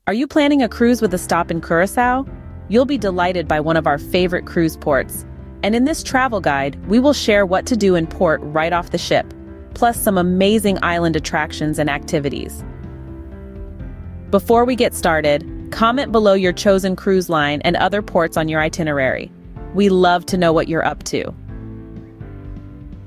Are you planning a cruise with a stop in Curaçao? You'll be delighted by one of our favorite cruise ports. And in this travel guide, we will share what to do in port right off the ship, plus some amazing island attractions and activities. Before we get started, comment below your chosen cruise line and other ports on your itinerary. We love to know what you're up to.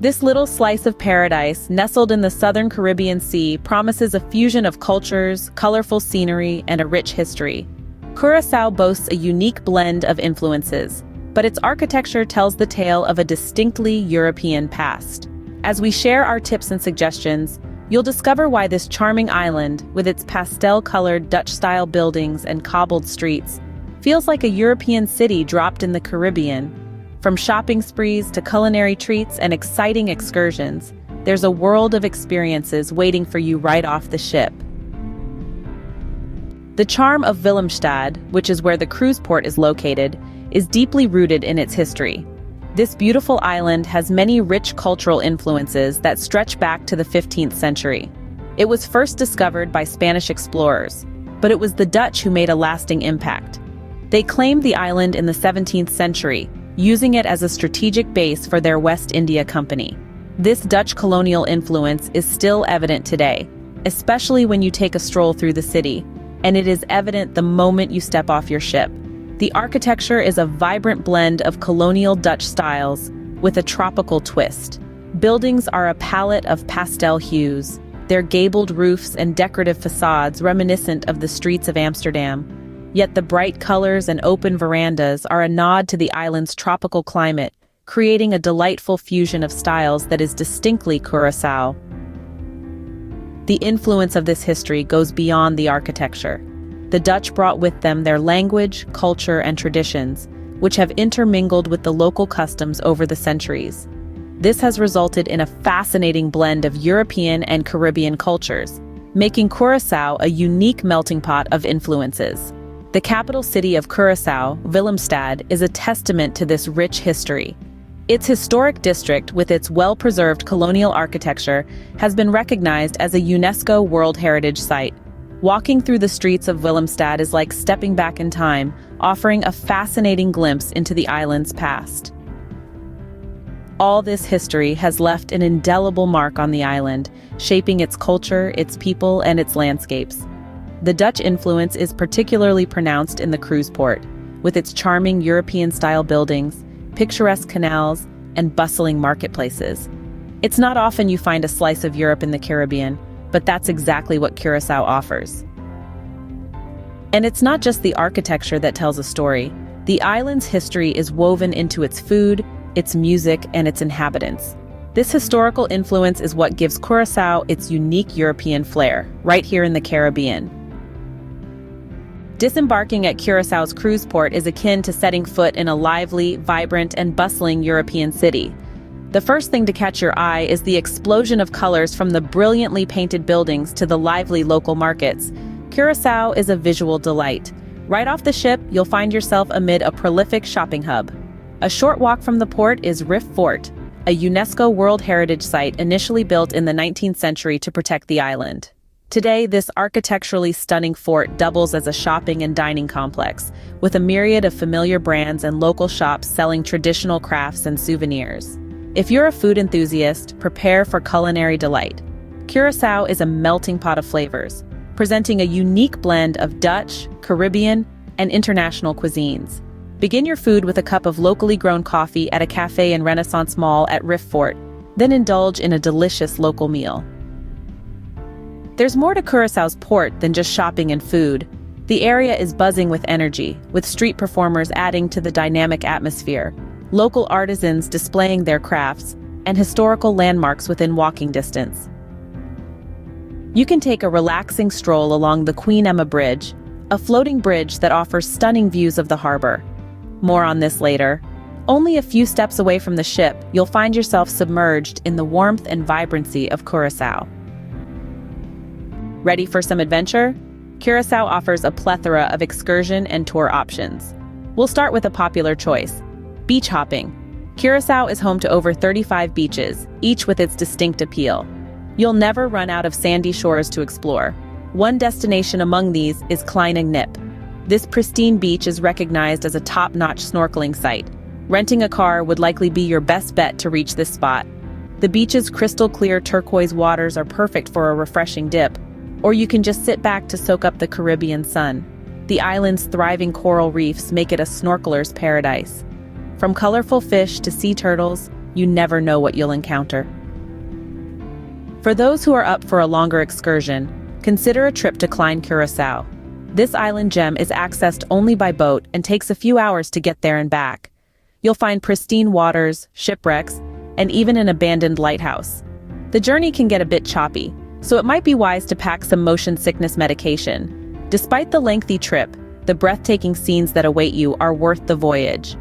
This little slice of paradise, nestled in the southern Caribbean Sea, promises a fusion of cultures, colorful scenery, and a rich history. Curaçao boasts a unique blend of influences, but its architecture tells the tale of a distinctly European past. As we share our tips and suggestions, you'll discover why this charming island, with its pastel-colored Dutch-style buildings and cobbled streets, feels like a European city dropped in the Caribbean. From shopping sprees to culinary treats and exciting excursions, there's a world of experiences waiting for you right off the ship. The charm of Willemstad, which is where the cruise port is located, is deeply rooted in its history. This beautiful island has many rich cultural influences that stretch back to the 15th century. It was first discovered by Spanish explorers, but it was the Dutch who made a lasting impact. They claimed the island in the 17th century, using it as a strategic base for their West India Company. This Dutch colonial influence is still evident today, especially when you take a stroll through the city, and it is evident the moment you step off your ship. The architecture is a vibrant blend of colonial Dutch styles with a tropical twist. Buildings are a palette of pastel hues, their gabled roofs and decorative facades reminiscent of the streets of Amsterdam. Yet the bright colors and open verandas are a nod to the island's tropical climate, creating a delightful fusion of styles that is distinctly Curaçao. The influence of this history goes beyond the architecture. The Dutch brought with them their language, culture, and traditions, which have intermingled with the local customs over the centuries. This has resulted in a fascinating blend of European and Caribbean cultures, making Curaçao a unique melting pot of influences. The capital city of Curaçao, Willemstad, is a testament to this rich history. Its historic district, with its well-preserved colonial architecture, has been recognized as a UNESCO World Heritage Site. Walking through the streets of Willemstad is like stepping back in time, offering a fascinating glimpse into the island's past. All this history has left an indelible mark on the island, shaping its culture, its people, and its landscapes. The Dutch influence is particularly pronounced in the cruise port, with its charming European-style buildings, picturesque canals, and bustling marketplaces. It's not often you find a slice of Europe in the Caribbean, but that's exactly what Curaçao offers. And it's not just the architecture that tells a story. The island's history is woven into its food, its music, and its inhabitants. This historical influence is what gives Curaçao its unique European flair, right here in the Caribbean. Disembarking at Curaçao's cruise port is akin to setting foot in a lively, vibrant, and bustling European city. The first thing to catch your eye is the explosion of colors from the brilliantly painted buildings to the lively local markets. Curaçao is a visual delight. Right off the ship, you'll find yourself amid a prolific shopping hub. A short walk from the port is Riff Fort, a UNESCO World Heritage Site initially built in the 19th century to protect the island. Today, this architecturally stunning fort doubles as a shopping and dining complex, with a myriad of familiar brands and local shops selling traditional crafts and souvenirs. If you're a food enthusiast, prepare for culinary delight. Curaçao is a melting pot of flavors, presenting a unique blend of Dutch, Caribbean, and international cuisines. Begin your food with a cup of locally grown coffee at a cafe in Renaissance Mall at Riff Fort, then indulge in a delicious local meal. There's more to Curaçao's port than just shopping and food. The area is buzzing with energy, with street performers adding to the dynamic atmosphere, local artisans displaying their crafts, and historical landmarks within walking distance. You can take a relaxing stroll along the Queen Emma Bridge, a floating bridge that offers stunning views of the harbor. More on this later. Only a few steps away from the ship, you'll find yourself submerged in the warmth and vibrancy of Curaçao. Ready for some adventure? Curaçao offers a plethora of excursion and tour options. We'll start with a popular choice: beach hopping. Curaçao is home to over 35 beaches, each with its distinct appeal. You'll never run out of sandy shores to explore. One destination among these is Kleine Nip. This pristine beach is recognized as a top-notch snorkeling site. Renting a car would likely be your best bet to reach this spot. The beach's crystal-clear turquoise waters are perfect for a refreshing dip, or you can just sit back to soak up the Caribbean sun. The island's thriving coral reefs make it a snorkeler's paradise. From colorful fish to sea turtles, you never know what you'll encounter. For those who are up for a longer excursion, consider a trip to Klein Curaçao. This island gem is accessed only by boat and takes a few hours to get there and back. You'll find pristine waters, shipwrecks, and even an abandoned lighthouse. The journey can get a bit choppy, so it might be wise to pack some motion sickness medication. Despite the lengthy trip, the breathtaking scenes that await you are worth the voyage.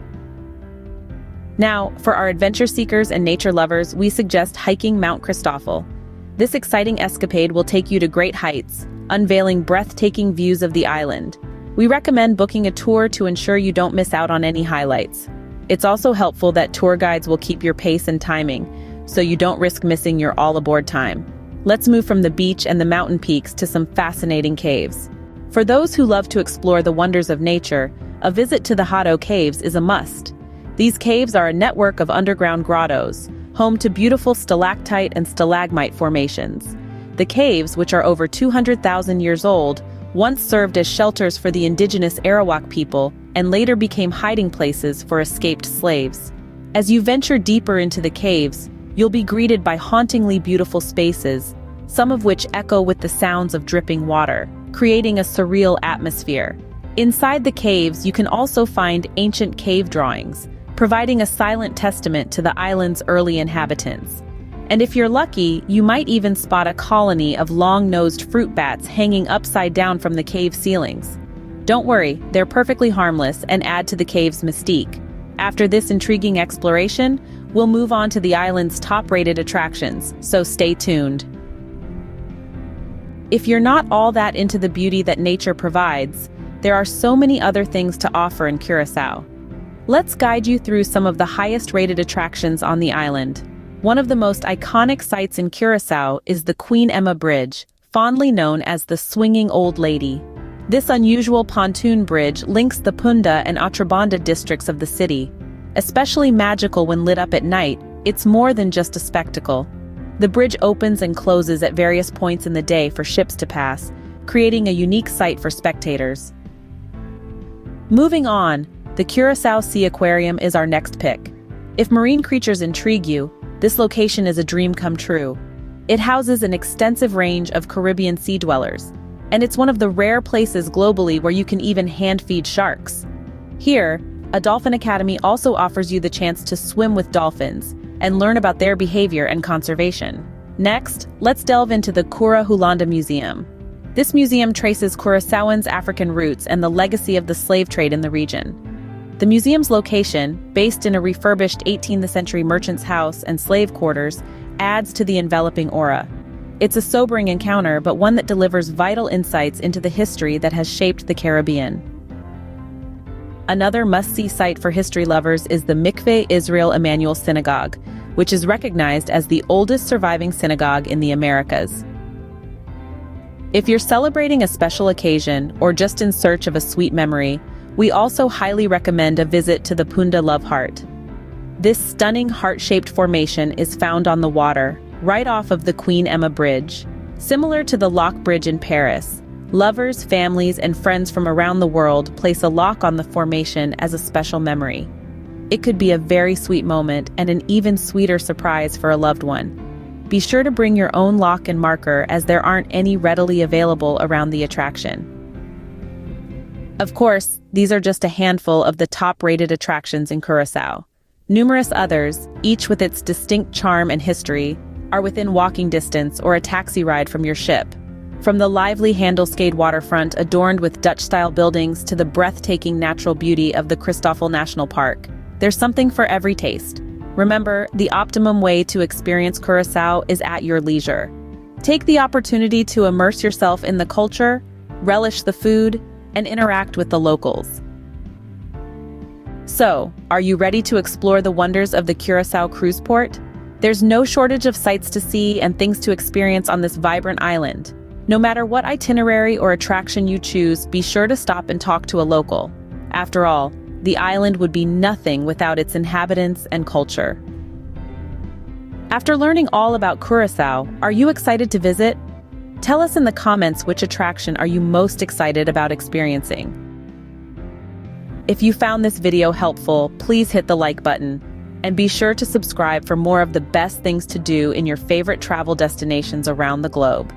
Now, for our adventure seekers and nature lovers, we suggest hiking Mount Christoffel. This exciting escapade will take you to great heights, unveiling breathtaking views of the island. We recommend booking a tour to ensure you don't miss out on any highlights. It's also helpful that tour guides will keep your pace and timing, so you don't risk missing your all-aboard time. Let's move from the beach and the mountain peaks to some fascinating caves. For those who love to explore the wonders of nature, a visit to the Hato caves is a must. These caves are a network of underground grottos, home to beautiful stalactite and stalagmite formations. The caves, which are over 200,000 years old, once served as shelters for the indigenous Arawak people and later became hiding places for escaped slaves. As you venture deeper into the caves, you'll be greeted by hauntingly beautiful spaces, some of which echo with the sounds of dripping water, creating a surreal atmosphere. Inside the caves, you can also find ancient cave drawings, providing a silent testament to the island's early inhabitants. And if you're lucky, you might even spot a colony of long-nosed fruit bats hanging upside down from the cave ceilings. Don't worry, they're perfectly harmless and add to the cave's mystique. After this intriguing exploration, we'll move on to the island's top-rated attractions, so stay tuned. If you're not all that into the beauty that nature provides, there are so many other things to offer in Curaçao. Let's guide you through some of the highest-rated attractions on the island. One of the most iconic sites in Curaçao is the Queen Emma Bridge, fondly known as the Swinging Old Lady. This unusual pontoon bridge links the Punda and Otrobanda districts of the city. Especially magical when lit up at night, it's more than just a spectacle. The bridge opens and closes at various points in the day for ships to pass, creating a unique sight for spectators. Moving on, the Curaçao Sea Aquarium is our next pick. If marine creatures intrigue you, this location is a dream come true. It houses an extensive range of Caribbean sea dwellers, and it's one of the rare places globally where you can even hand-feed sharks. Here, a Dolphin Academy also offers you the chance to swim with dolphins and learn about their behavior and conservation. Next, let's delve into the Cura Museum. This museum traces Curaçaoans' African roots and the legacy of the slave trade in the region. The museum's location, based in a refurbished 18th century merchant's house and slave quarters, adds to the enveloping aura. It's a sobering encounter, but one that delivers vital insights into the history that has shaped the Caribbean. Another must-see site for history lovers is the Mikveh Israel Emanuel Synagogue, which is recognized as the oldest surviving synagogue in the Americas. If you're celebrating a special occasion or just in search of a sweet memory, we also highly recommend a visit to the Punda Love Heart. This stunning heart-shaped formation is found on the water, right off of the Queen Emma Bridge. Similar to the Lock Bridge in Paris, lovers, families, and friends from around the world place a lock on the formation as a special memory. It could be a very sweet moment and an even sweeter surprise for a loved one. Be sure to bring your own lock and marker, as there aren't any readily available around the attraction. Of course, these are just a handful of the top-rated attractions in Curaçao. Numerous others, each with its distinct charm and history, are within walking distance or a taxi ride from your ship. From the lively Handelscade waterfront adorned with Dutch-style buildings to the breathtaking natural beauty of the Christoffel National Park, there's something for every taste. Remember, the optimum way to experience Curaçao is at your leisure. Take the opportunity to immerse yourself in the culture, relish the food, and interact with the locals. So, are you ready to explore the wonders of the Curaçao cruise port? There's no shortage of sights to see and things to experience on this vibrant island. No matter what itinerary or attraction you choose, be sure to stop and talk to a local. After all, the island would be nothing without its inhabitants and culture. After learning all about Curaçao, are you excited to visit? Tell us in the comments which attraction are you most excited about experiencing. If you found this video helpful, please hit the like button, and be sure to subscribe for more of the best things to do in your favorite travel destinations around the globe.